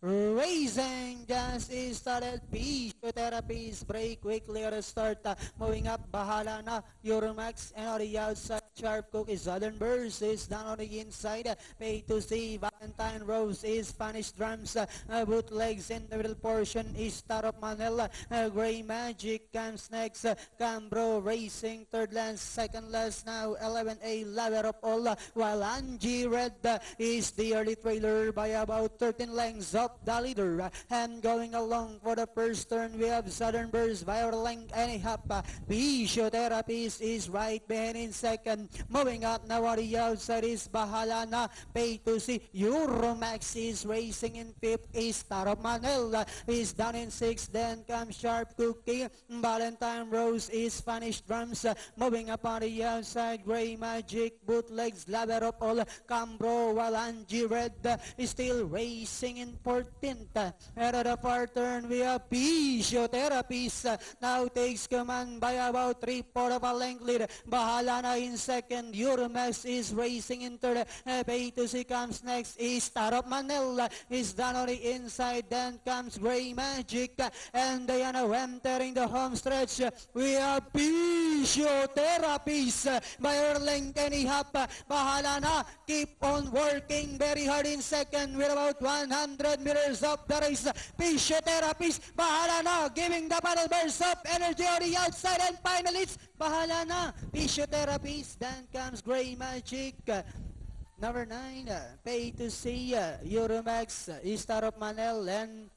Raising just started. Physiotherapies break quickly at the start. Moving up, bahala na. Euromax and on the outside. Sharp Cook is Southern Burst is down on the inside. Pay to see. Valentine Rose is Spanish Drums. Bootlegs in the middle portion is Star of Manila. Gray Magic comes next. Cambro Racing third last, second last now. 11A Lover of All. While Angie Red is the early trailer by about 13 lengths of the leader. And going along for the first turn, we have Southern Burst by our length and a half. Physiotherapies is right behind in second. Moving up now on the outside is Bahala na. Pay to see. Euromax is racing in fifth. Is Star of Manila is down in sixth. Then comes Sharp Cookie. Valentine Rose is Spanish Drums. Moving up on the outside, Gray Magic, Bootlegs, Lover of All, Cambro, while Angie Red is still racing in 14th. And at the far turn, we have Physiotherapies. Now takes command by about 3/4 of a length lead. Bahala na in second. Euromax is racing in third. Pay to see comes next is Star of Manila is down on the inside. Then comes Gray Magic. And they are now entering the home stretch. We have Physiotherapies by our length and a half. Bahala na. Keep on working very hard in second with about 100 meters of the race. Physiotherapies. Bahala na. Giving the battle burst of energy on the outside. And finally it's Bahala na. Physiotherapies. Then comes Gray Magic. Number 9, Pay to see, Euromax, Star of Manila, and